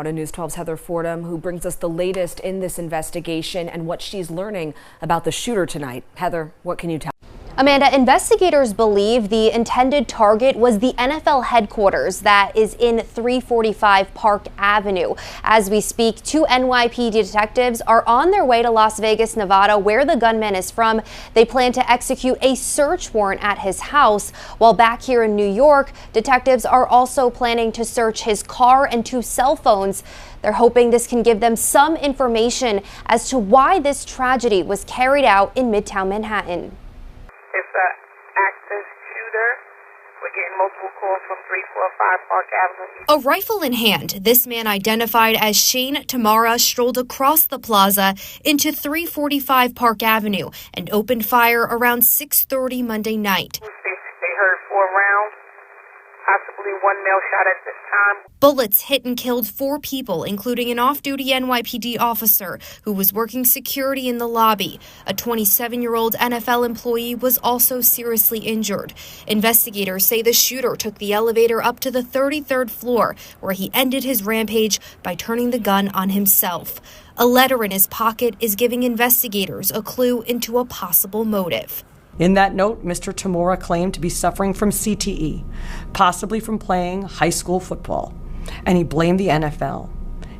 now to News 12's Heather Fordham, who brings us the latest in this investigation and what she's learning about the shooter tonight. Heather, what can you tell? Amanda, investigators believe the intended target was the NFL headquarters that is in 345 Park Avenue. As we speak, 2 NYPD detectives are on their way to Las Vegas, Nevada, where the gunman is from. They plan to execute a search warrant at his house. While back here in New York, detectives are also planning to search his car and 2 cell phones. They're hoping this can give them some information as to why this tragedy was carried out in Midtown Manhattan. It's an active shooter. We're getting multiple calls from 345 Park Avenue. A rifle in hand, this man identified as Shane Tamara strolled across the plaza into 345 Park Avenue and opened fire around 6:30 Monday night. They heard 4 rounds, possibly 1 male shot at this time. Bullets hit and killed 4 people, including an off-duty NYPD officer who was working security in the lobby. A 27-year-old NFL employee was also seriously injured. Investigators say the shooter took the elevator up to the 33rd floor, where he ended his rampage by turning the gun on himself. A letter in his pocket is giving investigators a clue into a possible motive. In that note, Mr. Tamura claimed to be suffering from CTE, possibly from playing high school football, and he blamed the NFL.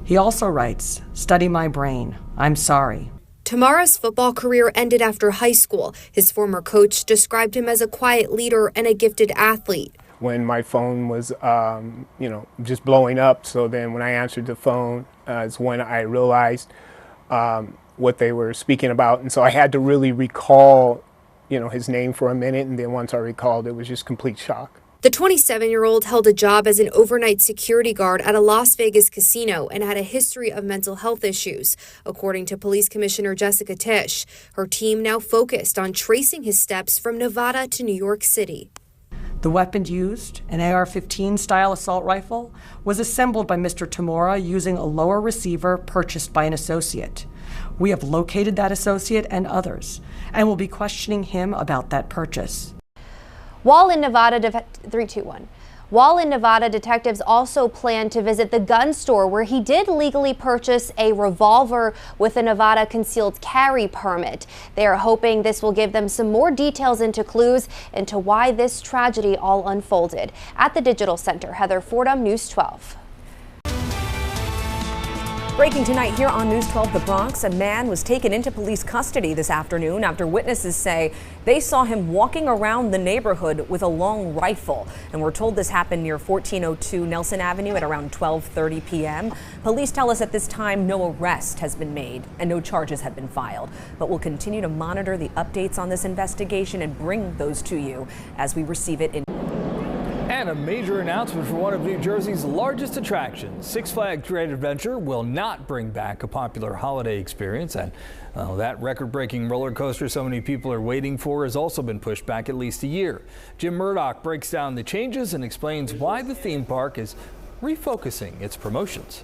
He also writes, "Study my brain. I'm sorry." Tamara's football career ended after high school. His former coach described him as a quiet leader and a gifted athlete. When my phone was, just blowing up, so then when I answered the phone is when I realized what they were speaking about, and so I had to really recall his name for a minute, and then once I recalled, it was just complete shock. The 27-year-old held a job as an overnight security guard at a Las Vegas casino and had a history of mental health issues, according to Police Commissioner Jessica Tisch. Her team now focused on tracing his steps from Nevada to New York City. The weapon used, an AR-15 style assault rifle, was assembled by Mr. Tamura using a lower receiver purchased by an associate. We have located that associate and others, and will be questioning him about that purchase. While in Nevada, detectives also plan to visit the gun store where he did legally purchase a revolver with a Nevada concealed carry permit. They are hoping this will give them some more details into clues into why this tragedy all unfolded. At the Digital Center, Heather Fordham, News 12. Breaking tonight here on News 12 The Bronx, a man was taken into police custody this afternoon after witnesses say they saw him walking around the neighborhood with a long rifle. And we're told this happened near 1402 Nelson Avenue at around 12:30 p.m. Police tell us at this time no arrest has been made and no charges have been filed. But we'll continue to monitor the updates on this investigation and bring those to you as we receive it in. And a major announcement for one of New Jersey's largest attractions. Six Flags Great Adventure will not bring back a popular holiday experience, and that record-breaking roller coaster so many people are waiting for has also been pushed back at least a year. Jim Murdoch breaks down the changes and explains why the theme park is refocusing its promotions.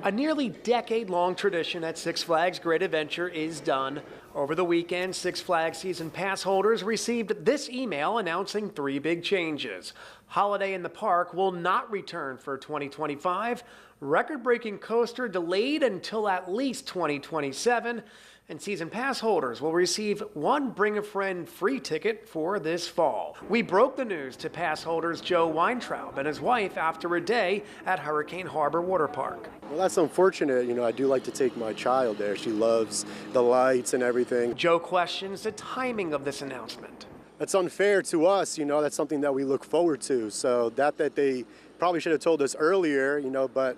A nearly decade-long tradition at Six Flags Great Adventure is done. Over the weekend, Six Flags season pass holders received this email announcing 3 big changes. Holiday in the Park will not return for 2025. Record-breaking coaster delayed until at least 2027. And season pass holders will receive 1 Bring a Friend free ticket for this fall. We broke the news to pass holders Joe Weintraub and his wife after a day at Hurricane Harbor Water Park. Well, that's unfortunate. I do like to take my child there. She loves the lights and everything. Joe questions the timing of this announcement. That's unfair to us. That's something that we look forward to. So that they probably should have told us earlier, but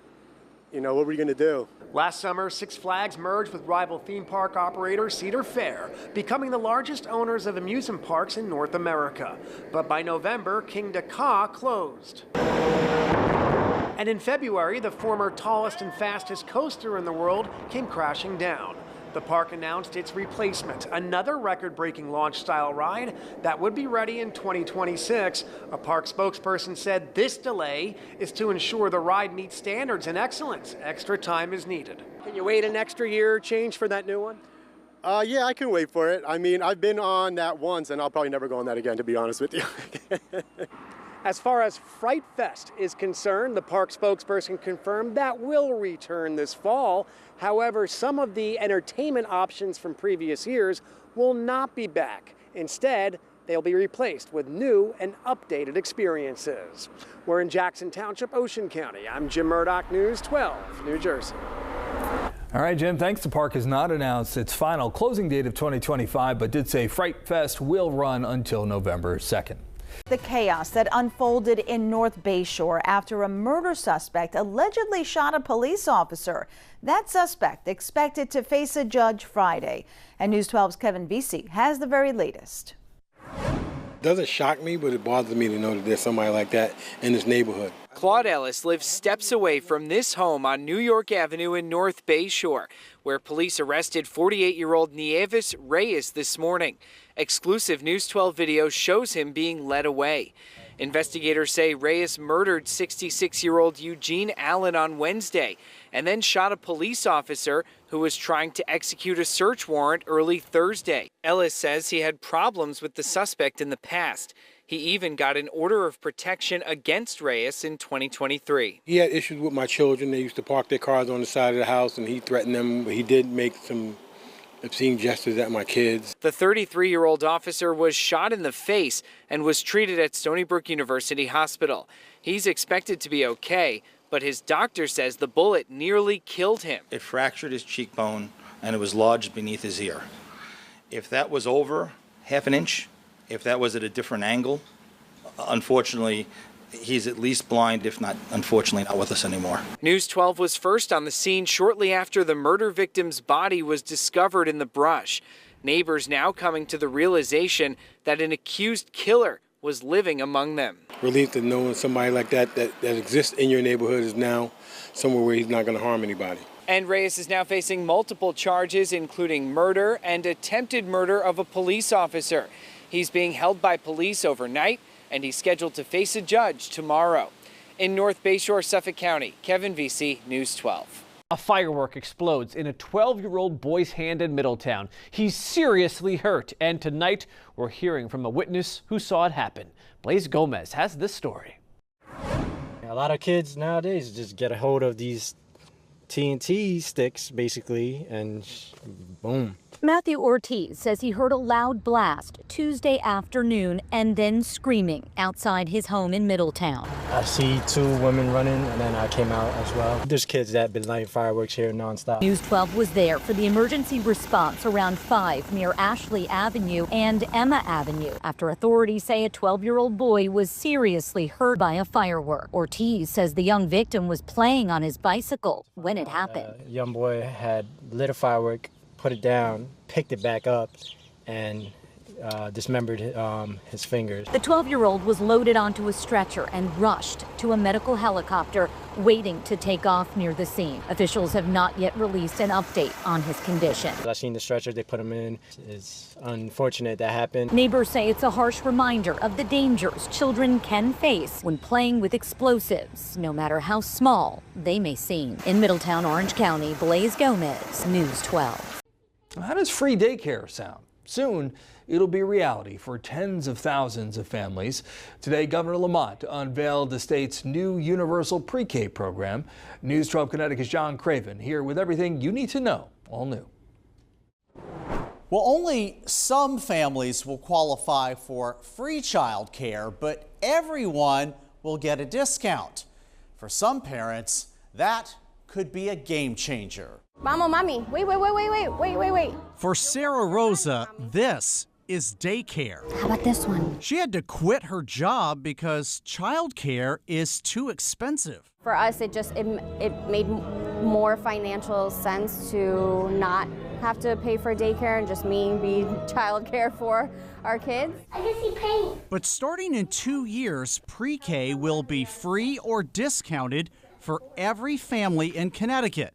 what were we going to do? Last summer, Six Flags merged with rival theme park operator Cedar Fair, becoming the largest owners of amusement parks in North America. But by November, Kingda Ka closed. And in February, the former tallest and fastest coaster in the world came crashing down. The park announced its replacement, another record-breaking launch-style ride that would be ready in 2026. A park spokesperson said this delay is to ensure the ride meets standards and excellence. Extra time is needed. Can you wait an extra year change for that new one? Yeah, I can wait for it. I've been on that once, and I'll probably never go on that again, to be honest with you. As far as Fright Fest is concerned, the park spokesperson confirmed that will return this fall. However, some of the entertainment options from previous years will not be back. Instead, they'll be replaced with new and updated experiences. We're in Jackson Township, Ocean County. I'm Jim Murdoch, News 12, New Jersey. All right, Jim, thanks. The park has not announced its final closing date of 2025, but did say Fright Fest will run until November 2nd. The chaos that unfolded in North Bayshore after a murder suspect allegedly shot a police officer. That suspect expected to face a judge Friday. And News 12's Kevin Vesey has the very latest. Doesn't shock me, but it bothers me to know that there's somebody like that in this neighborhood. Claude Ellis lives steps away from this home on New York Avenue in North Bayshore, where police arrested 48-year-old Nieves Reyes this morning. Exclusive News 12 video shows him being led away. Investigators say Reyes murdered 66-year-old Eugene Allen on Wednesday and then shot a police officer who was trying to execute a search warrant early Thursday. Ellis says he had problems with the suspect in the past. He even got an order of protection against Reyes in 2023. He had issues with my children. They used to park their cars on the side of the house, and he threatened them. He did make some obscene gestures at my kids. The 33-year-old officer was shot in the face and was treated at Stony Brook University Hospital. He's expected to be okay, but his doctor says the bullet nearly killed him. It fractured his cheekbone and it was lodged beneath his ear. If that was over half an inch, if that was at a different angle, unfortunately, he's at least blind, if not, unfortunately, not with us anymore. News 12 was first on the scene shortly after the murder victim's body was discovered in the brush. Neighbors now coming to the realization that an accused killer was living among them. Relief that knowing somebody like that exists in your neighborhood is now somewhere where he's not going to harm anybody. And Reyes is now facing multiple charges, including murder and attempted murder of a police officer. He's being held by police overnight, and he's scheduled to face a judge tomorrow. In North Bayshore, Suffolk County, Kevin Vesey, News 12. A firework explodes in a 12-year-old boy's hand in Middletown. He's seriously hurt, and tonight we're hearing from a witness who saw it happen. Blaze Gomez has this story. A lot of kids nowadays just get a hold of these TNT sticks, basically, and boom. Matthew Ortiz says he heard a loud blast Tuesday afternoon and then screaming outside his home in Middletown. I see two women running, and then I came out as well. There's kids that have been lighting fireworks here nonstop. News 12 was there for the emergency response around 5 near Ashley Avenue and Emma Avenue after authorities say a 12-year-old boy was seriously hurt by a firework. Ortiz says the young victim was playing on his bicycle when it happened. A young boy had lit a firework, put it down, picked it back up, and dismembered his fingers. The 12-year-old was loaded onto a stretcher and rushed to a medical helicopter waiting to take off near the scene. Officials have not yet released an update on his condition. I seen the stretcher they put him in. It's unfortunate that happened. Neighbors say it's a harsh reminder of the dangers children can face when playing with explosives, no matter how small they may seem. In Middletown, Orange County, Blaze Gomez, News 12. How does free daycare sound? Soon, it'll be reality for tens of thousands of families. Today, Governor Lamont unveiled the state's new universal pre-K program. News 12 Connecticut's John Craven here with everything you need to know, all new. Well, only some families will qualify for free child care, but everyone will get a discount. For some parents, that could be a game changer. Mama, mommy, wait. For Sarah Rosa, this is daycare. How about this one? She had to quit her job because childcare is too expensive. For us, it made more financial sense to not have to pay for daycare and just me be childcare for our kids. I can see paint. But starting in 2 years, pre-K will be free or discounted for every family in Connecticut.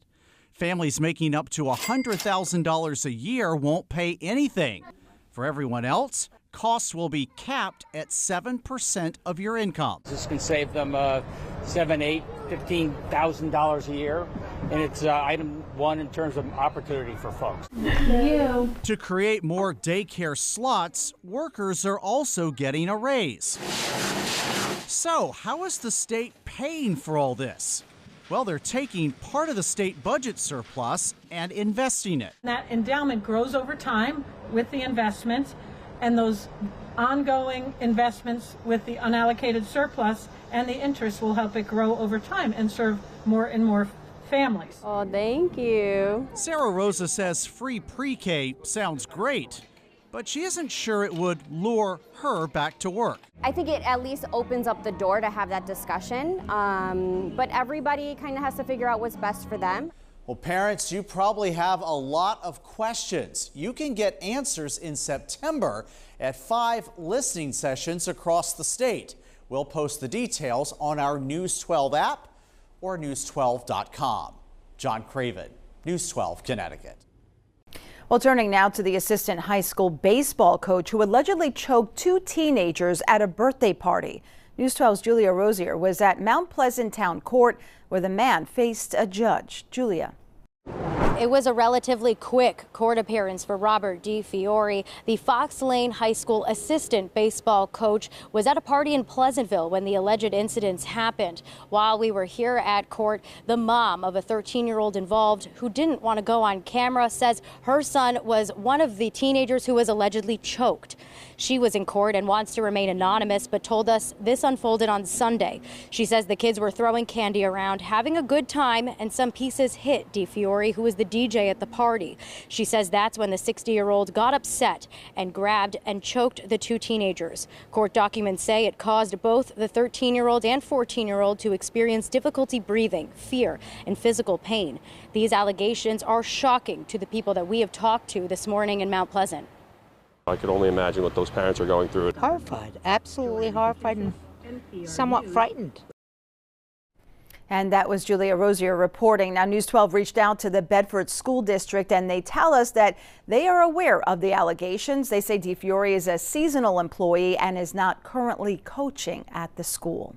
Families making up to $100,000 a year won't pay anything. For everyone else, costs will be capped at 7% of your income. This can save them $7,000, $8,000, $15,000 a year, and it's item one in terms of opportunity for folks. To create more daycare slots, workers are also getting a raise. So, how is the state paying for all this? Well, they're taking part of the state budget surplus and investing it. That endowment grows over time with the investments, and those ongoing investments with the unallocated surplus and the interest will help it grow over time and serve more and more families. Oh, thank you. Sarah Rosa says free pre-K sounds great, but she isn't sure it would lure her back to work. I think it at least opens up the door to have that discussion, but everybody kind of has to figure out what's best for them. Well, parents, you probably have a lot of questions. You can get answers in September at 5 listening sessions across the state. We'll post the details on our News 12 app or news12.com. John Craven, News 12, Connecticut. Well, turning now to the assistant high school baseball coach who allegedly choked 2 teenagers at a birthday party. News 12's Julia Rosier was at Mount Pleasant Town Court where the man faced a judge. Julia. It was a relatively quick court appearance for Robert DeFiore. The Fox Lane High School assistant baseball coach was at a party in Pleasantville when the alleged incidents happened. While we were here at court, the mom of a 13-year-old involved who didn't want to go on camera says her son was one of the teenagers who was allegedly choked. She was in court and wants to remain anonymous, but told us this unfolded on Sunday. She says the kids were throwing candy around, having a good time, and some pieces hit DeFiore, who was the DJ at the party. She says that's when the 60-year-old got upset and grabbed and choked the 2 teenagers. Court documents say it caused both the 13-year-old and 14-year-old to experience difficulty breathing, fear, and physical pain. These allegations are shocking to the people that we have talked to this morning in Mount Pleasant. I can only imagine what those parents are going through. Horrified, absolutely horrified and somewhat frightened. And that was Julia Rosier reporting. Now, News 12 reached out to the Bedford School District, and they tell us that they are aware of the allegations. They say DeFiore is a seasonal employee and is not currently coaching at the school.